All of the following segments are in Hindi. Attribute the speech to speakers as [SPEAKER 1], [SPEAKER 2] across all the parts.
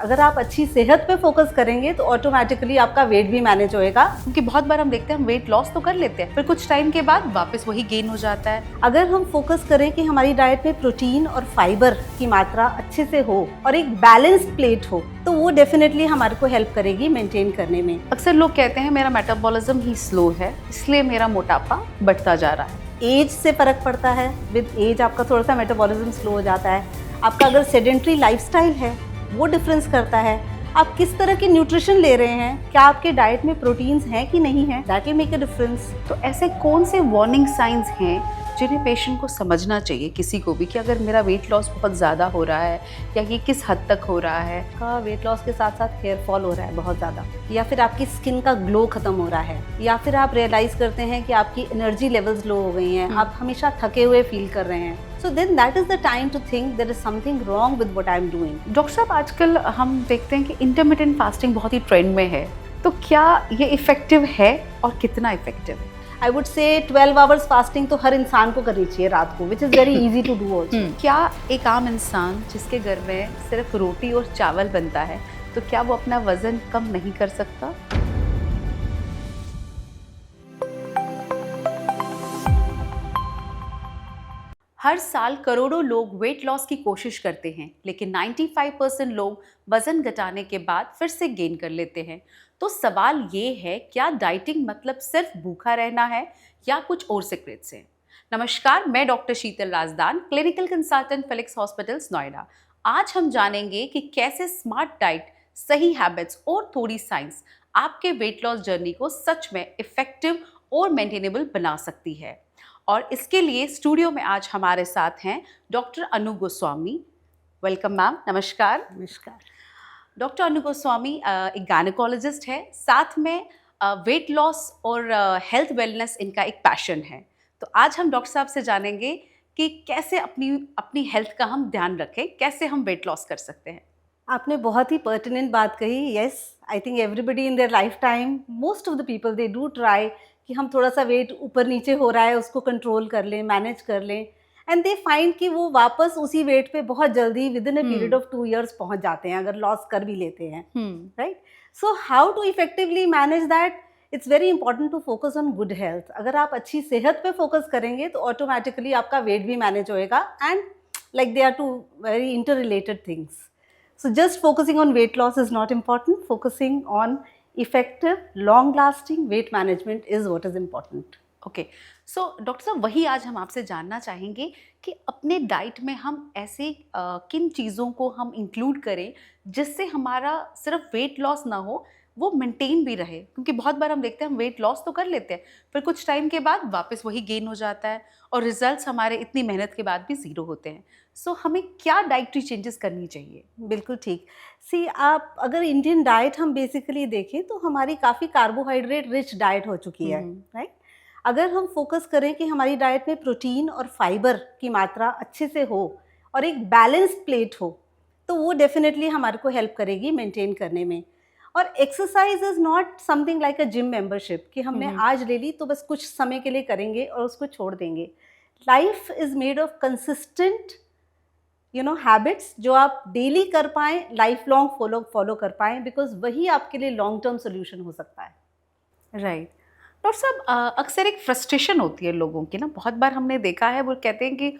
[SPEAKER 1] अगर आप अच्छी सेहत पे फोकस करेंगे तो ऑटोमेटिकली आपका वेट भी मैनेज होएगा।
[SPEAKER 2] क्योंकि बहुत बार हम देखते हैं हम वेट लॉस तो कर लेते हैं, फिर कुछ टाइम के बाद वापस वही गेन हो जाता है।
[SPEAKER 1] अगर हम फोकस करें कि हमारी डाइट में प्रोटीन और फाइबर की मात्रा अच्छे से हो और एक बैलेंस्ड प्लेट हो, तो वो डेफिनेटली हमारे को हेल्प करेगी मेंटेन करने में।
[SPEAKER 2] अक्सर लोग कहते हैं मेरा मेटाबॉलिज्म ही स्लो है, इसलिए मेरा मोटापा बढ़ता जा रहा है।
[SPEAKER 1] एज से फर्क पड़ता है, विद एज आपका थोड़ा सा मेटाबॉलिज्म स्लो हो जाता है। आपका अगर सेडेंट्री लाइफस्टाइल है वो डिफरेंस करता है। आप किस तरह की न्यूट्रिशन ले रहे हैं, क्या आपके डाइट में प्रोटीन्स हैं कि नहीं है, that will make a difference.
[SPEAKER 2] तो ऐसे कौन से वार्निंग साइंस हैं जिन्हें पेशेंट को समझना चाहिए, किसी को भी, कि अगर मेरा वेट लॉस बहुत ज़्यादा हो रहा है या ये किस हद तक हो रहा है?
[SPEAKER 1] का वेट लॉस के साथ साथ हेयर फॉल हो रहा है बहुत ज़्यादा, या फिर आपकी स्किन का ग्लो खत्म हो रहा है, या फिर आप रियलाइज़ करते हैं कि आपकी एनर्जी लेवल्स लो हो गई हैं, आप हमेशा थके हुए फील कर रहे हैं। So then that is the time to think there is something wrong with what I am doing.
[SPEAKER 2] Doctor साहब, आजकल हम देखते हैं कि इंटरमिटेंट फास्टिंग बहुत ही ट्रेंड में है, तो क्या ये इफेक्टिव है और कितना इफेक्टिव है?
[SPEAKER 1] I would say 12 hours fasting तो हर इंसान को करनी चाहिए रात को, which is very easy to do also.
[SPEAKER 2] क्या एक आम इंसान जिसके घर में सिर्फ रोटी और चावल बनता है, तो क्या वो अपना वजन कम नहीं कर सकता? हर साल करोड़ों लोग वेट लॉस की कोशिश करते हैं, लेकिन 95% लोग वजन घटाने के बाद फिर से गेन कर लेते हैं। तो सवाल ये है, क्या डाइटिंग मतलब सिर्फ भूखा रहना है या कुछ और सीक्रेट्स हैं? नमस्कार, मैं doctor Sheetal Raazdan, clinical consultant Felix hospitals Noida. आज हम जानेंगे कि कैसे स्मार्ट डाइट, सही हैबिट्स और थोड़ी साइंस आपके वेट लॉस जर्नी को सच में इफेक्टिव और मेंटेनेबल बना सकती है। और इसके लिए स्टूडियो में आज हमारे साथ हैं डॉक्टर अनु गोस्वामी। वेलकम मैम, नमस्कार।
[SPEAKER 1] नमस्कार।
[SPEAKER 2] डॉक्टर अनु गोस्वामी एक गायनेकोलॉजिस्ट है, साथ में वेट लॉस और हेल्थ वेलनेस इनका एक पैशन है। तो आज हम डॉक्टर साहब से जानेंगे कि कैसे अपनी हेल्थ का हम ध्यान रखें, कैसे हम वेट लॉस कर सकते हैं।
[SPEAKER 1] आपने बहुत ही पर्टिनेंट बात कही। Yes, I think everybody in their life time, most of the people they do try कि हम थोड़ा सा वेट ऊपर नीचे हो रहा है उसको कंट्रोल कर लें, मैनेज कर लें, एंड दे फाइंड कि वो वापस उसी वेट पे बहुत जल्दी with in a period of 2 years पहुंच जाते हैं अगर लॉस कर भी लेते हैं, right. So how to effectively manage that? It's very important to focus on good health. अगर आप अच्छी सेहत पे फोकस करेंगे तो ऑटोमेटिकली आपका वेट भी मैनेज होएगा, and like they are two very interrelated things. So just focusing on weight loss is not important. Focusing on effective, long-lasting weight management is what is important.
[SPEAKER 2] Okay, so doctor साहब, वही आज हम आपसे जानना चाहेंगे कि अपने डाइट में हम ऐसे किन चीज़ों को हम इंक्लूड करें जिससे हमारा सिर्फ वेट लॉस ना हो, वो मेंटेन भी रहे। क्योंकि बहुत बार हम देखते हैं हम वेट लॉस तो कर लेते हैं, फिर कुछ टाइम के बाद वापस वही गेन हो जाता है और रिजल्ट्स हमारे इतनी मेहनत के बाद भी ज़ीरो होते हैं। सो हमें क्या डाइटरी चेंजेस करनी चाहिए?
[SPEAKER 1] बिल्कुल ठीक। सी, आप अगर इंडियन डाइट हम बेसिकली देखें तो हमारी काफ़ी कार्बोहाइड्रेट रिच डाइट हो चुकी है, राइट। अगर हम फोकस करें कि हमारी डाइट में प्रोटीन और फाइबर की मात्रा अच्छे से हो और एक बैलेंस्ड प्लेट हो, तो वो डेफिनेटली हमारे को हेल्प करेगी मेंटेन करने में। और exercise is not something like a gym membership कि हमने आज ले ली तो बस कुछ समय के लिए करेंगे और उसको छोड़ देंगे। Life is made of consistent habits जो आप डेली कर पाएँ, लाइफ लॉन्ग फॉलो कर पाएँ, बिकॉज वही आपके लिए लॉन्ग टर्म सोल्यूशन हो सकता है।
[SPEAKER 2] राइट। डॉक्टर साहब, अक्सर एक फ्रस्ट्रेशन होती है लोगों की ना, बहुत बार हमने देखा है, वो कहते हैं कि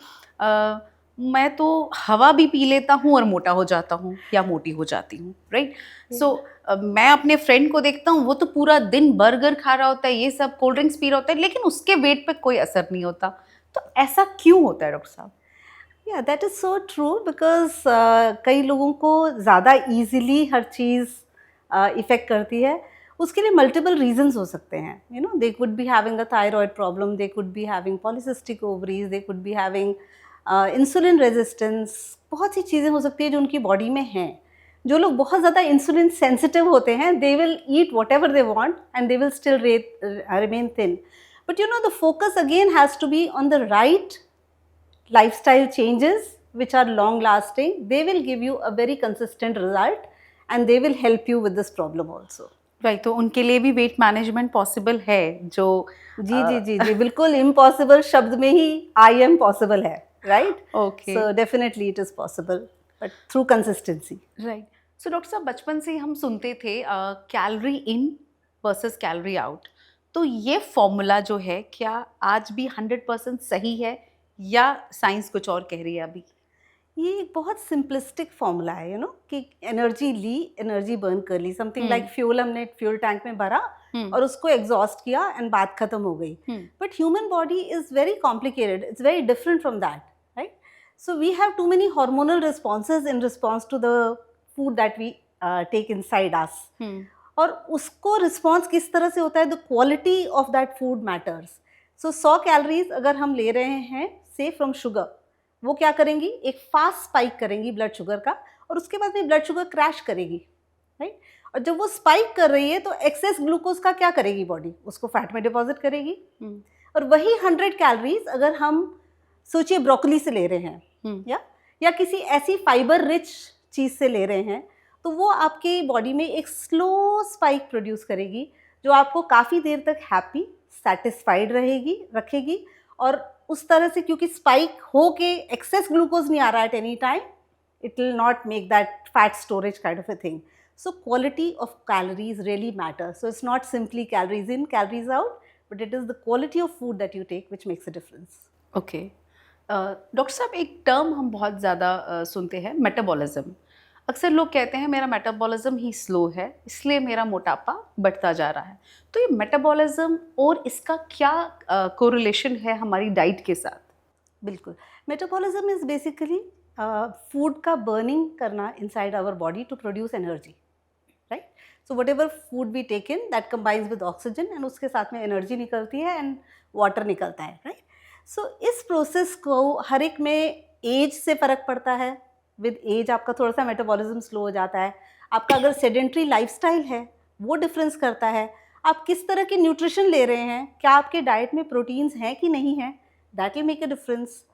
[SPEAKER 2] मैं तो हवा भी पी लेता हूँ और मोटा हो जाता हूँ या मोटी हो जाती हूँ, राइट। सो मैं अपने फ्रेंड को देखता हूँ, वो तो पूरा दिन बर्गर खा रहा होता है, ये सब कोल्ड ड्रिंक्स पी रहा होता है, लेकिन उसके वेट पे कोई असर नहीं होता। तो ऐसा क्यों होता है डॉक्टर साहब?
[SPEAKER 1] या that is so true, because कई लोगों को ज़्यादा ईजीली हर चीज़ इफ़ेक्ट करती है। उसके लिए मल्टीपल रीजंस हो सकते हैं। They could be having a thyroid problem, they could be having polycystic ovaries, they could be having insulin resistance. बहुत सी चीज़ें हो सकती है जो उनकी बॉडी में हैं। जो लोग बहुत ज़्यादा इंसुलिन सेंसिटिव होते हैं, they will eat whatever they want and they will still remain thin. But the focus again has to be on the right lifestyle changes which are long lasting. They will give you a very consistent result and they will help you with this problem also.
[SPEAKER 2] Right, तो उनके लिए भी वेट मैनेजमेंट पॉसिबल है जो
[SPEAKER 1] जी जी जी जी बिल्कुल इम्पॉसिबल शब्द में ही आई एम पॉसिबल है, right.
[SPEAKER 2] Okay,
[SPEAKER 1] so definitely it is possible but through consistency.
[SPEAKER 2] Right. So doctor साहब, बचपन से ही हम सुनते थे कैलोरी इन वर्सेस कैलोरी आउट। तो ये फॉर्मूला जो है, क्या आज भी 100% सही है या साइंस कुछ और कह रही है अभी?
[SPEAKER 1] ये एक बहुत सिंपलिस्टिक फॉर्मूला है, कि एनर्जी ली, एनर्जी बर्न कर ली, समथिंग लाइक फ्यूल हमने फ्यूल टैंक में भरा
[SPEAKER 2] हम्म।
[SPEAKER 1] और उसको एग्जॉस्ट किया एंड बात खत्म हो गई. But human body is very complicated, it's very different from that, right? So we have too many hormonal responses in response to the food that we take inside us. और उसको रिस्पॉन्स किस तरह से होता है, the quality of that food matters. So 100 calories अगर हम ले रहे हैं से फ्रॉम शुगर, वो क्या करेंगी, एक फास्ट स्पाइक करेंगी ब्लड शुगर का, और उसके बाद में ब्लड शुगर क्रैश करेगी, राइट? और जब वो स्पाइक कर रही है तो एक्सेस ग्लूकोज का क्या करेगी बॉडी, उसको फैट में डिपॉजिट करेगी. और वही 100 कैलोरीज अगर हम सोचिए ब्रोकली से ले रहे हैं या किसी ऐसी फाइबर रिच चीज़ से ले रहे हैं, तो वो आपके बॉडी में एक स्लो स्पाइक प्रोड्यूस करेगी जो आपको काफ़ी देर तक हैप्पी, सेटिस्फाइड रखेगी. और उस तरह से, क्योंकि स्पाइक हो के एक्सेस ग्लूकोज नहीं आ रहा है at any time, it will not make that fat storage kind of a thing. So quality of calories really matters. So it's not simply calories in, calories out, but it is the quality of food that you take which makes a difference.
[SPEAKER 2] Okay doctor साहब, एक टर्म हम बहुत ज़्यादा सुनते हैं, मेटाबॉलिज्म. अक्सर लोग कहते हैं मेरा मेटाबॉलिज्म ही स्लो है, इसलिए मेरा मोटापा बढ़ता जा रहा है. तो ये मेटाबॉलिज्म और इसका क्या कोरिलेशन है हमारी डाइट के साथ?
[SPEAKER 1] बिल्कुल. मेटाबॉलिज्म इज बेसिकली फूड का बर्निंग करना inside our body to produce energy, right? So whatever food we take in that combines with oxygen and उसके साथ में एनर्जी निकलती है एंड वाटर निकलता है, राइट? सो इस प्रोसेस को हर एक में एज से फ़र्क पड़ता है. विद एज आपका थोड़ा सा मेटाबॉलिज्म स्लो हो जाता है. आपका अगर सेडेंट्री लाइफस्टाइल है वो डिफरेंस करता है. आप किस तरह की न्यूट्रिशन ले रहे हैं, क्या आपके डाइट में प्रोटीन्स हैं कि नहीं है, that will make a difference.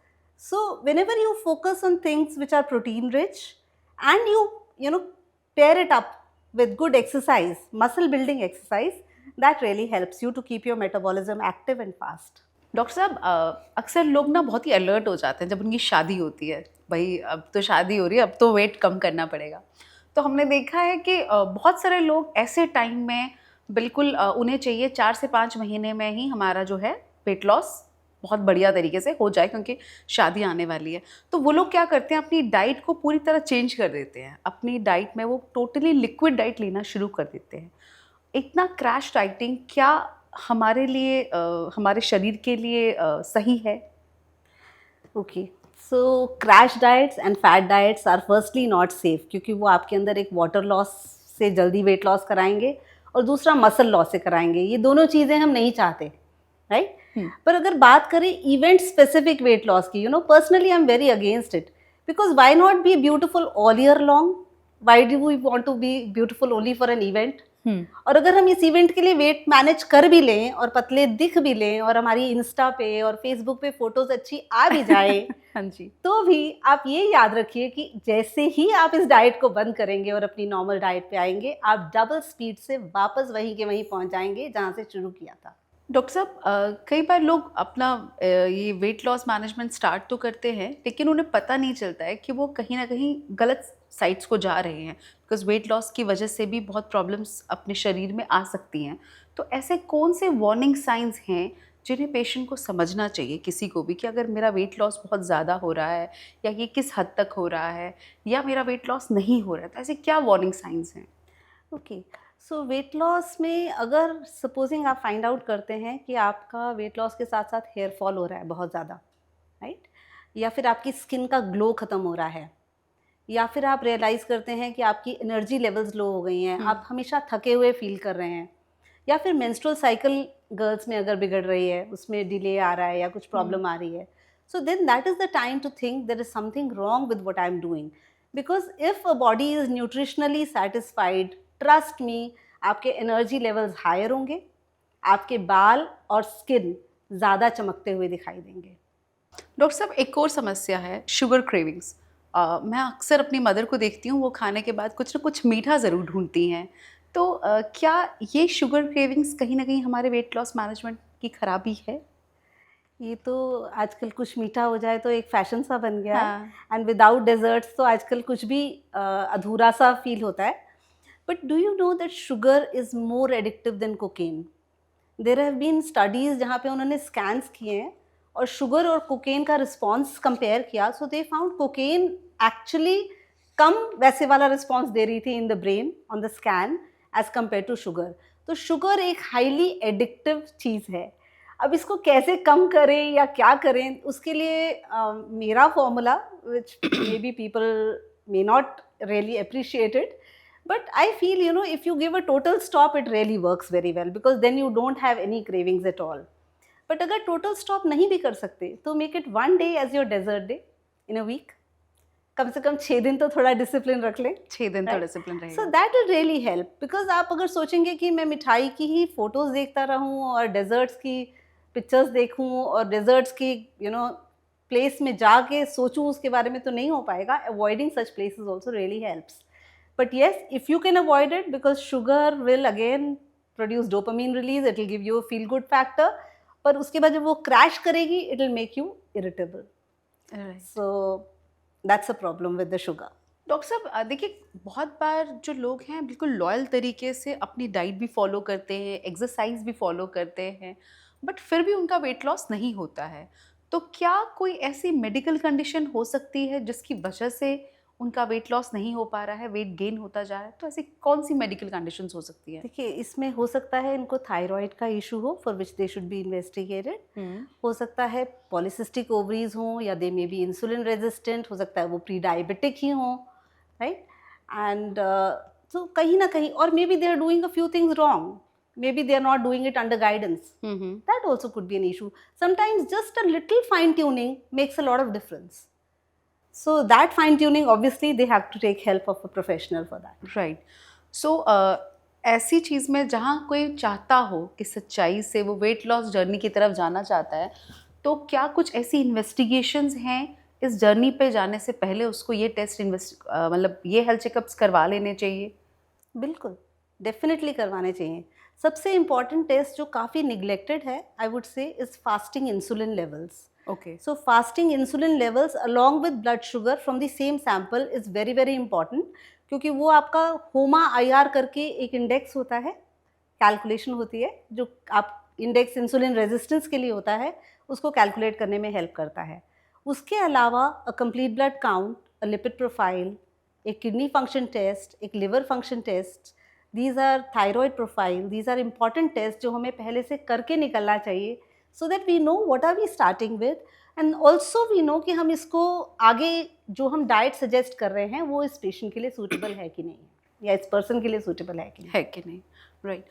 [SPEAKER 1] So whenever you focus on things which are protein rich and you pair it up with good exercise, muscle building exercise, that really helps you to keep your metabolism active and fast.
[SPEAKER 2] Doctor साहब, अक्सर लोग ना बहुत ही अलर्ट हो जाते हैं जब उनकी शादी होती है. भाई अब तो शादी हो रही है, अब तो वेट कम करना पड़ेगा. तो हमने देखा है कि बहुत सारे लोग ऐसे टाइम में बिल्कुल उन्हें चाहिए 4 से 5 महीने में ही हमारा जो है वेट लॉस बहुत बढ़िया तरीके से हो जाए, क्योंकि शादी आने वाली है. तो वो लोग क्या करते हैं, अपनी डाइट को पूरी तरह चेंज कर देते हैं. अपनी डाइट में वो टोटली लिक्विड डाइट लेना शुरू कर देते हैं. इतना क्रैश डाइटिंग क्या हमारे लिए हमारे शरीर के लिए सही है?
[SPEAKER 1] Okay, so crash diets and fat diets are firstly not safe, क्योंकि वो आपके अंदर एक वाटर लॉस से जल्दी वेट लॉस कराएंगे और दूसरा मसल लॉस से कराएंगे. ये दोनों चीज़ें हम नहीं चाहते, राइट? पर अगर बात करें इवेंट स्पेसिफिक वेट लॉस की, personally I am very against it, because why not be beautiful all year long? Why do we want to be beautiful only for an event? और अगर हम इस इवेंट के लिए वेट मैनेज कर भी लें और पतले दिख भी लें और हमारी इंस्टा पे और फेसबुक पे फोटोज अच्छी आ भी जाए
[SPEAKER 2] हाँ जी.
[SPEAKER 1] तो भी आप ये याद रखिए कि जैसे ही आप इस डाइट को बंद करेंगे और अपनी नॉर्मल डाइट पे आएंगे, आप डबल स्पीड से वापस वहीं के वहीं पहुंच जाएंगे जहां से शुरू किया था.
[SPEAKER 2] डॉक्टर साहब, कई बार लोग अपना ये वेट लॉस मैनेजमेंट स्टार्ट तो करते हैं, लेकिन उन्हें पता नहीं चलता है कि वो कहीं ना कहीं गलत साइट्स को जा रहे हैं, बिकॉज वेट लॉस की वजह से भी बहुत प्रॉब्लम्स अपने शरीर में आ सकती हैं. तो ऐसे कौन से वार्निंग साइंस हैं जिन्हें पेशेंट को समझना चाहिए, किसी को भी, कि अगर मेरा वेट लॉस बहुत ज़्यादा हो रहा है या ये किस हद तक हो रहा है या मेरा वेट लॉस नहीं हो रहा है, तो ऐसे क्या वार्निंग साइंस हैं?
[SPEAKER 1] ओके, सो वेट लॉस में अगर सपोजिंग आप फाइंड आउट करते हैं कि आपका वेट लॉस के साथ साथ हेयर फॉल हो रहा है बहुत ज़्यादा, राइट? या फिर आपकी स्किन का ग्लो ख़त्म हो रहा है, या फिर आप रियलाइज़ करते हैं कि आपकी एनर्जी लेवल्स लो हो गई हैं, आप हमेशा थके हुए फील कर रहे हैं, या फिर मेंस्ट्रुअल साइकिल गर्ल्स में अगर बिगड़ रही है, उसमें डिले आ रहा है या कुछ प्रॉब्लम आ रही है, so then that is the time to think there is something wrong with what I am doing. Because if a body is nutritionally satisfied, trust me, आपके एनर्जी लेवल्स हायर होंगे, आपके बाल और स्किन ज़्यादा चमकते हुए दिखाई देंगे.
[SPEAKER 2] डॉक्टर साहब, एक और समस्या है शुगर क्रेविंग्स. मैं अक्सर अपनी मदर को देखती हूँ, वो खाने के बाद कुछ ना कुछ मीठा ज़रूर ढूंढती हैं. तो क्या ये शुगर क्रेविंग्स कहीं ना कहीं हमारे वेट लॉस मैनेजमेंट की खराबी है?
[SPEAKER 1] ये तो आजकल कुछ मीठा हो जाए तो एक फैशन सा बन गया है,
[SPEAKER 2] हाँ,
[SPEAKER 1] एंड विदाउट डेजर्ट्स तो आजकल कुछ भी अधूरा सा फील होता है. But do you know that sugar is more addictive than cocaine? There have been studies जहाँ पे उन्होंने स्कैन्स किए हैं और शुगर और कोकेन का रिस्पॉन्स कंपेयर किया, so they found cocaine actually कम वैसे वाला रिस्पॉन्स दे रही थी in the brain on the scan as compared to sugar. तो शुगर एक हाईली एडिक्टिव चीज़ है. अब इसको कैसे कम करें या क्या करें, उसके लिए मेरा formula, which may be people may not really appreciate it, but I feel, you know, if you give a total stop, it really works very well, because then you don't have any cravings at all. But अगर total stop नहीं भी कर सकते तो make it one day as your dessert day in a week. कम से कम 6 दिन तो थोड़ा डिसिप्लिन रख लें.
[SPEAKER 2] 6 दिन तो
[SPEAKER 1] Right.
[SPEAKER 2] डिसिप्लिन
[SPEAKER 1] सो
[SPEAKER 2] रहेगा।
[SPEAKER 1] That will really help, because आप अगर सोचेंगे कि मैं मिठाई की ही फोटोज देखता रहूं और डेजर्ट्स की पिक्चर्स देखूं और डेजर्ट्स की प्लेस में जाके सोचूं उसके बारे में, तो नहीं हो पाएगा. Avoiding such places also really helps. But yes, if you can avoid it, because sugar will again produce dopamine release, it will give you feel good factor, पर उसके बाद जब वो क्रैश करेगी it will make you irritable.
[SPEAKER 2] Right.
[SPEAKER 1] So that's a problem with the sugar.
[SPEAKER 2] Doctor साहब देखिए, बहुत बार जो लोग हैं बिल्कुल लॉयल तरीके से अपनी डाइट भी फॉलो करते हैं, एक्सरसाइज भी फॉलो करते हैं, बट फिर भी उनका वेट लॉस नहीं होता है। तो क्या कोई ऐसी मेडिकल कंडीशन हो सकती है जिसकी वजह से उनका वेट लॉस नहीं हो पा रहा है, वेट गेन होता जा रहा है? तो ऐसी कौन सी मेडिकल कंडीशंस हो सकती है?
[SPEAKER 1] देखिए, इसमें हो सकता है इनको थायराइड का इशू हो, for which they should be investigated. हो सकता है पॉलिसिस्टिक ओवरीज हों, या दे मे बी इंसुलिन रेजिस्टेंट, हो सकता है वो प्री डायबिटिक ही हों, राइट. एंड तो कहीं ना कहीं, और maybe they are doing a few things wrong, maybe they are not doing it under guidance. That also could be an issue. Sometimes just a little fine tuning makes a lot of difference. So that fine tuning, obviously they have to take help of a professional for that.
[SPEAKER 2] Right. So ऐसी चीज़ में जहाँ कोई चाहता हो कि सच्चाई से वो वेट लॉस जर्नी की तरफ जाना चाहता है, तो क्या कुछ ऐसी इन्वेस्टिगेशंस हैं इस जर्नी पे जाने से पहले उसको ये टेस्ट मतलब ये हेल्थ चेकअप्स करवा लेने चाहिए?
[SPEAKER 1] बिल्कुल, डेफिनेटली करवाने चाहिए. सबसे इम्पॉर्टेंट टेस्ट जो काफ़ी निगलेक्टेड है, I would say, is fasting insulin levels.
[SPEAKER 2] Okay.
[SPEAKER 1] So fasting insulin levels along with blood sugar from the same sample is very very important, क्योंकि वो आपका होमा IR करके एक इंडेक्स होता है, कैलकुलेशन होती है, जो आप इंडेक्स इंसुलिन रेजिस्टेंस के लिए होता है, उसको कैलकुलेट करने में हेल्प करता है. उसके अलावा a complete blood count, a lipid profile, एक किडनी फंक्शन टेस्ट, एक liver function test, these are thyroid profile, these are important test जो हमें पहले से करके निकलना चाहिए, so that we know what are we starting with, and also we know कि हम इसको आगे जो हम डाइट सजेस्ट कर रहे हैं वो इस पेशेंट के लिए सूटेबल है कि नहीं है, या इस पर्सन के लिए सूटेबल है कि नहीं.
[SPEAKER 2] है कि नहीं? राइट।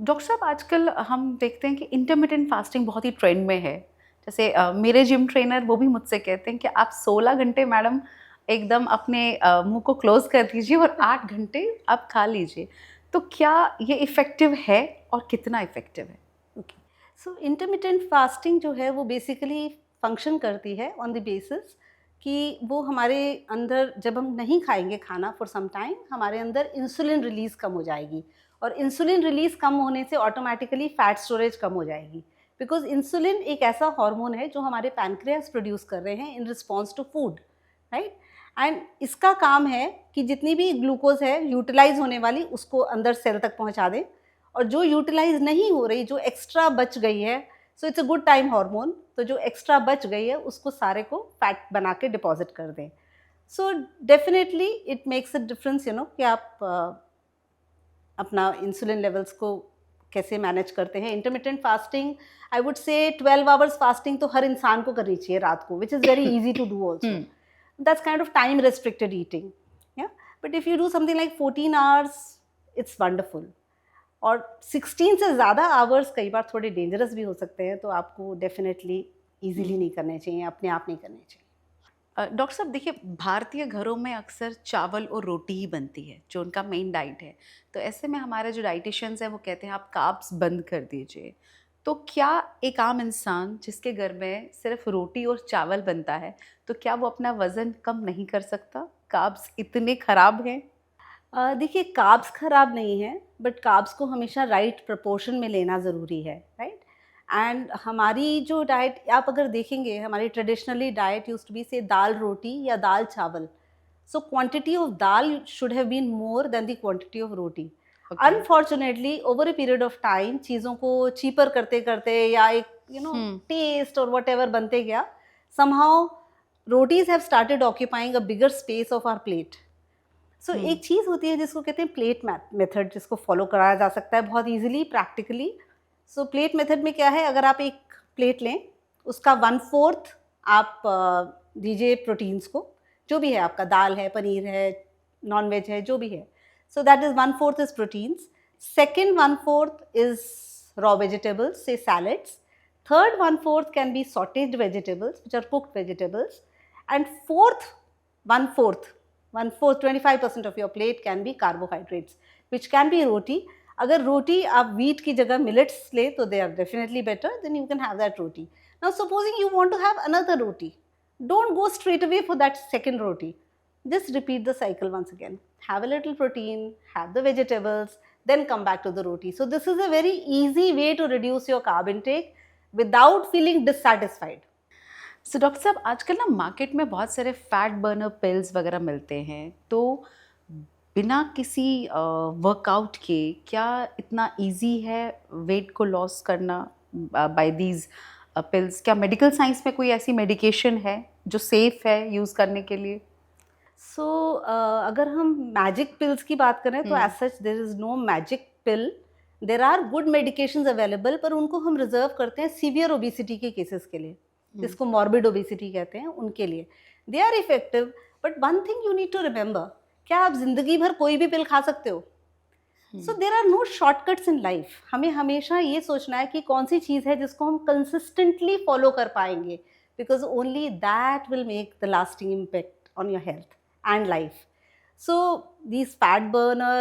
[SPEAKER 2] डॉक्टर साहब, आजकल हम देखते हैं कि इंटरमिटेंट फास्टिंग बहुत ही ट्रेंड में है। जैसे मेरे जिम ट्रेनर वो भी मुझसे कहते हैं कि आप 16 घंटे मैडम एकदम अपने मुंह को क्लोज कर दीजिए और 8 घंटे आप खा लीजिए। तो क्या ये इफ़ेक्टिव है और कितना इफ़ेक्टिव है?
[SPEAKER 1] ओके, सो इंटरमिटेंट फास्टिंग जो है वो बेसिकली फंक्शन करती है ऑन द बेसिस कि वो हमारे अंदर, जब हम नहीं खाएंगे खाना फॉर सम टाइम, हमारे अंदर इंसुलिन रिलीज कम हो जाएगी, और इंसुलिन रिलीज कम होने से ऑटोमेटिकली फैट स्टोरेज कम हो जाएगी, बिकॉज इंसुलिन एक ऐसा हार्मोन है जो हमारे पैनक्रियास प्रोड्यूस कर रहे हैं in response to food, right. And इसका काम है कि जितनी भी ग्लूकोज है यूटिलाइज होने वाली, उसको अंदर सेल तक पहुंचा दें, और जो यूटिलाइज नहीं हो रही, जो एक्स्ट्रा बच गई है, so it's a good time hormone, तो जो एक्स्ट्रा बच गई है उसको सारे को फैट बना के डिपॉजिट कर दें. So definitely it makes a difference, कि आप अपना इंसुलिन लेवल्स को कैसे मैनेज करते हैं. Intermittent fasting, I would say 12 hours fasting तो हर इंसान को करनी चाहिए रात को, which is very easy to do also. That's kind of time restricted eating, yeah. But if you do something like 14 hours, it's wonderful. और 16 से ज़्यादा आवर्स कई बार थोड़े डेंजरस भी हो सकते हैं, तो आपको डेफिनेटली इजीली नहीं करने चाहिए, अपने आप नहीं करने चाहिए.
[SPEAKER 2] डॉक्टर साहब देखिए, भारतीय घरों में अक्सर चावल और रोटी ही बनती है जो उनका मेन डाइट है। तो ऐसे में हमारे जो डाइटिशियंस हैं वो कहते हैं आप कार्ब्स बंद कर दीजिए। तो क्या एक आम इंसान जिसके घर में सिर्फ रोटी और चावल बनता है, तो क्या वो अपना वज़न कम नहीं कर सकता? कार्ब्स इतने ख़राब हैं?
[SPEAKER 1] देखिए, कार्ब्स खराब नहीं है, बट कार्ब्स को हमेशा राइट प्रपोर्शन में लेना ज़रूरी है, राइट. एंड हमारी जो डाइट आप अगर देखेंगे, हमारी traditionally diet use to be से दाल रोटी या दाल चावल. So quantity of dal should have been more than the quantity of roti.
[SPEAKER 2] Okay.
[SPEAKER 1] Unfortunately over a period of time चीज़ों को चीपर करते करते या एक टेस्ट और वट एवर बनते गया, somehow rotis have started occupying a bigger space of our plate. So एक चीज़ होती है जिसको कहते हैं प्लेट मेथड, जिसको फॉलो कराया जा सकता है बहुत ईजिली प्रैक्टिकली. सो प्लेट मेथड में क्या है, अगर आप एक प्लेट लें, उसका 1/4 आप दीजिए प्रोटीन्स को, जो भी है आपका, दाल है, पनीर है, नॉन वेज है, जो भी है. So that is 1/4 is proteins. Second 1/4 is raw vegetables, say salads. Third 1/4 can be sautéed vegetables, which are cooked vegetables. And fourth 1/4, 25% of your plate can be carbohydrates, which can be roti. अगर रोटी आप wheat की जगह millets ले तो they are definitely better, then you can have that roti. Now supposing you want to have another roti, don't go straight away for that second roti. Just repeat the cycle once again. Have a little protein, have the vegetables, then come back to the roti. So this is a very easy way to reduce your carb intake without feeling dissatisfied.
[SPEAKER 2] So doctor साहब, आजकल ना मार्केट में बहुत सारे फैट बर्नर पिल्स वगैरह मिलते हैं, तो बिना किसी वर्कआउट के क्या इतना इजी है वेट को लॉस करना बाय दीज पिल्स? क्या मेडिकल साइंस में कोई ऐसी मेडिकेशन है जो सेफ है यूज़ करने के लिए?
[SPEAKER 1] So अगर हम मैजिक पिल्स की बात करें तो as such there is no magic pill. There are good medications available, पर उनको हम रिजर्व करते हैं सीवियर ओबिसिटी के केसेस के लिए, जिसको मॉर्बिड ओबिसिटी कहते हैं, उनके लिए. They are effective, but one thing you need to remember, क्या आप जिंदगी भर कोई भी पिल खा सकते हो? So there are no shortcuts in life. हमें हमेशा ये सोचना है कि कौन सी चीज़ है जिसको हम कंसिस्टेंटली फॉलो कर पाएंगे, because only that will make the lasting impact on your health and life. So these fat burner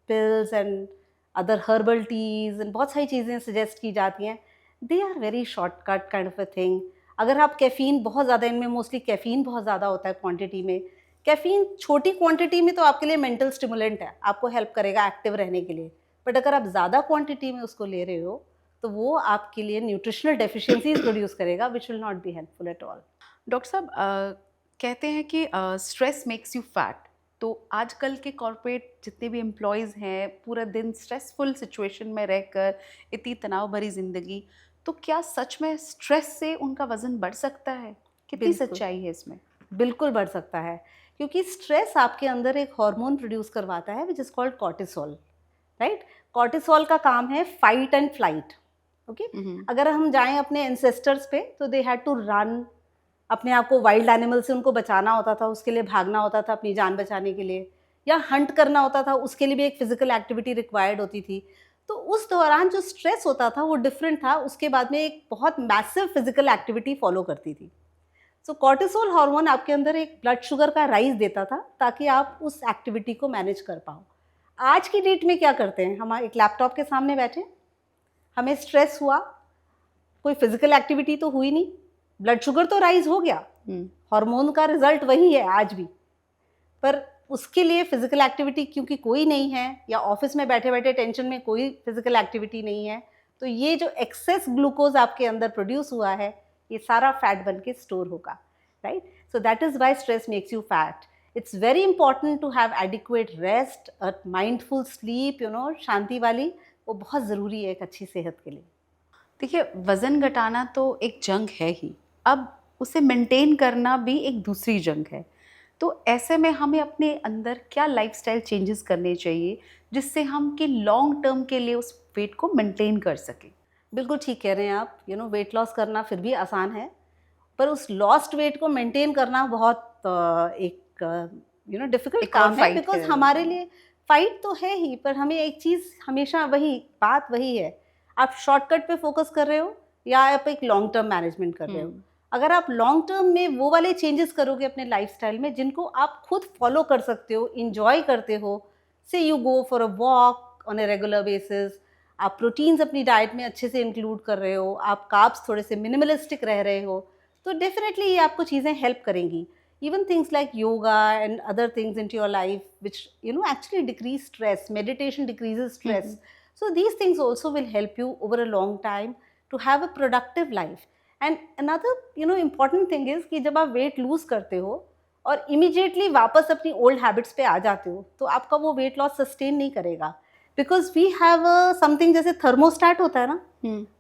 [SPEAKER 1] pills and other herbal teas and बहुत सारी चीज़ें suggest की जाती हैं, they are very shortcut kind of a thing. अगर आप कैफ़ीन बहुत ज़्यादा, इनमें मोस्टली कैफ़ीन बहुत ज़्यादा होता है क्वांटिटी में. कैफ़ीन छोटी क्वांटिटी में तो आपके लिए मेंटल स्टिमुलेंट है, आपको हेल्प करेगा एक्टिव रहने के लिए, बट अगर आप ज़्यादा क्वांटिटी में उसको ले रहे हो तो वो आपके लिए न्यूट्रिशनल डेफिशिएंसीज प्रोड्यूस करेगा, which will not be helpful at all.
[SPEAKER 2] Doctor साहब, कहते हैं कि स्ट्रेस मेक्स यू फैट, तो आजकल के कॉर्पोरेट जितने भी एम्प्लॉयज़ हैं, पूरा दिन स्ट्रेसफुल सिचुएशन में रहकर, इतनी तनाव भरी ज़िंदगी, तो क्या सच में स्ट्रेस से उनका वज़न बढ़ सकता है? कितनी सच्चाई है इसमें?
[SPEAKER 1] बिल्कुल बढ़ सकता है, क्योंकि स्ट्रेस आपके अंदर एक हार्मोन प्रोड्यूस करवाता है which is called cortisol. Right, cortisol का काम है फाइट एंड फ्लाइट. ओके, अगर हम जाएं अपने एंसेस्टर्स पे तो दे हैड टू रन, अपने आप को वाइल्ड एनिमल से उनको बचाना होता था, उसके लिए भागना होता था अपनी जान बचाने के लिए, या हंट करना होता था, उसके लिए भी एक फिजिकल एक्टिविटी रिक्वायर्ड होती थी. तो उस दौरान जो स्ट्रेस होता था वो डिफरेंट था, उसके बाद में एक बहुत मैसिव फिजिकल एक्टिविटी फॉलो करती थी. सो कॉर्टिसोल हार्मोन आपके अंदर एक ब्लड शुगर का राइज देता था ताकि आप उस एक्टिविटी को मैनेज कर पाओ. आज की डेट में क्या करते हैं, हम एक लैपटॉप के सामने बैठे, हमें स्ट्रेस हुआ, कोई फिजिकल एक्टिविटी तो हुई नहीं, ब्लड शुगर तो राइज हो गया, हार्मोन का रिजल्ट वही है आज भी, पर उसके लिए फिजिकल एक्टिविटी क्योंकि कोई नहीं है, या ऑफिस में बैठे बैठे टेंशन में कोई फिजिकल एक्टिविटी नहीं है, तो ये जो एक्सेस ग्लूकोज आपके अंदर प्रोड्यूस हुआ है, ये सारा फैट बन के स्टोर होगा. Right, so that is why stress makes you fat. It's very important to have adequate rest, a mindful sleep, शांति वाली, वो बहुत ज़रूरी है एक अच्छी सेहत के लिए.
[SPEAKER 2] देखिए, वज़न घटाना तो एक जंग है ही, अब उसे मेंटेन करना भी एक दूसरी जंग है. तो ऐसे में हमें अपने अंदर क्या लाइफस्टाइल चेंजेस करने चाहिए जिससे हम कि लॉन्ग टर्म के लिए उस वेट को मेंटेन कर सकें?
[SPEAKER 1] बिल्कुल ठीक कह रहे हैं आप. वेट लॉस करना फिर भी आसान है, पर उस लॉस्ट वेट को मेंटेन करना बहुत एक डिफिकल्ट काम है, बिकॉज हमारे लिए फाइट तो है ही, पर हमें एक चीज़ हमेशा बात वही है, आप शॉर्टकट पे फोकस कर रहे हो या आप एक लॉन्ग टर्म मैनेजमेंट कर रहे हो. अगर आप लॉन्ग टर्म में वो वाले चेंजेस करोगे अपने लाइफस्टाइल में जिनको आप खुद फॉलो कर सकते हो, इंजॉय करते हो, से you go for a walk on a regular basis, आप प्रोटीन्स अपनी डाइट में अच्छे से इंक्लूड कर रहे हो, आप कार्ब्स थोड़े से मिनिमलिस्टिक रह रहे हो, तो डेफिनेटली ये आपको चीज़ें हेल्प करेंगी. Even things like yoga and other things into your life which actually decrease stress. Meditation decreases stress. So these things also will help you over a long time to have a productive life. And another important thing is कि जब आप weight lose करते हो और immediately वापस अपनी old habits पे आ जाते हो तो आपका वो weight loss sustain नहीं करेगा, because we have a something जैसे thermostat होता है ना,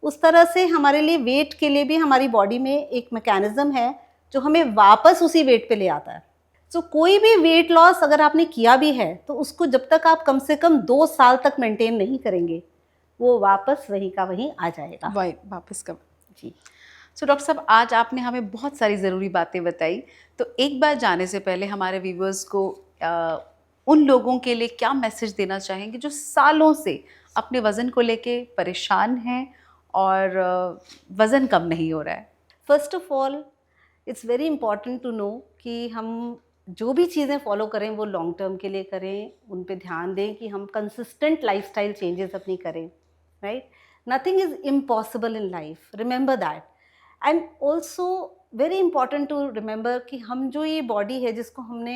[SPEAKER 1] उस तरह से हमारे लिए weight के लिए भी हमारी body में एक mechanism है जो हमें वापस उसी weight पे ले आता है. तो कोई भी वेट लॉस अगर आपने किया भी है तो उसको जब तक आप कम से कम 2 साल तक मेंटेन नहीं करेंगे, वो वापस वहीं का वहीं आ जाएगा.
[SPEAKER 2] वापस कब
[SPEAKER 1] जी.
[SPEAKER 2] सो डॉक्टर साहब, आज आपने हमें बहुत सारी ज़रूरी बातें बताई. तो एक बार जाने से पहले हमारे व्यूवर्स को उन लोगों के लिए क्या मैसेज देना चाहेंगे जो सालों से अपने वज़न को लेके परेशान हैं और वज़न कम नहीं हो रहा है?
[SPEAKER 1] First of all, it's very important to know कि हम जो भी चीज़ें फॉलो करें वो लॉन्ग टर्म के लिए करें, उन पे ध्यान दें कि हम कंसिस्टेंट लाइफस्टाइल चेंजेस अपनी करें. Right? Nothing is impossible in life, remember that. And also very important to remember कि हम जो ये बॉडी है जिसको हमने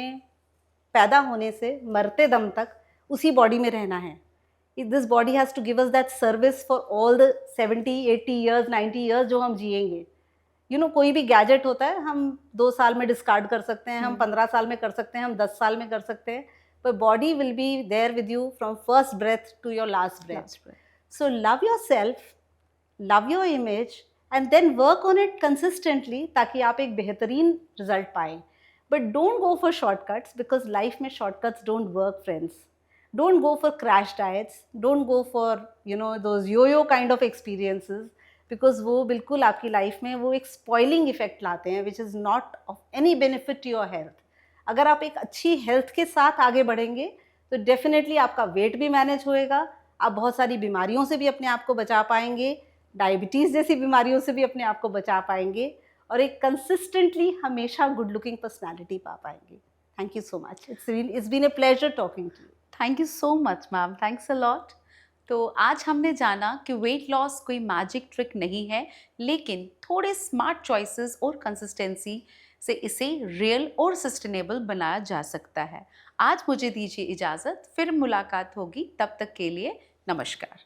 [SPEAKER 1] पैदा होने से मरते दम तक उसी बॉडी में रहना है. This body has to give us that service for all the 70-80 years 90 years जो हम जिएंगे. कोई भी गैजेट होता है, हम 2 साल में डिस्कार्ड कर सकते हैं, हम 15 साल में कर सकते हैं, हम 10 साल में कर सकते हैं, पर body will be there with you from first breath to your last breath. So love yourself, love your image and then work on it consistently ताकि आप एक बेहतरीन रिजल्ट पाएं. But don't go for shortcuts, because life में shortcuts don't work friends. Don't go for crash diets, don't go for those यो काइंड ऑफ एक्सपीरियंसेस, बिकॉज वो बिल्कुल आपकी लाइफ में वो एक स्पॉइलिंग इफेक्ट लाते हैं which is not of any benefit to your health. अगर आप एक अच्छी हेल्थ के साथ आगे बढ़ेंगे तो डेफिनेटली आपका वेट भी मैनेज होएगा, आप बहुत सारी बीमारियों से भी अपने आप को बचा पाएंगे, डायबिटीज़ जैसी बीमारियों से भी अपने आप को बचा पाएंगे, और एक कंसिस्टेंटली हमेशा गुड लुकिंग पर्सनैलिटी पा पाएंगे. Thank you so much. It's been a pleasure talking to you.
[SPEAKER 2] Thank you so much ma'am, thanks a lot. तो आज हमने जाना कि वेट लॉस कोई मैजिक ट्रिक नहीं है, लेकिन थोड़े स्मार्ट चॉइसेस और कंसिस्टेंसी से इसे रियल और सस्टेनेबल बनाया जा सकता है. आज मुझे दीजिए इजाज़त, फिर मुलाकात होगी, तब तक के लिए नमस्कार.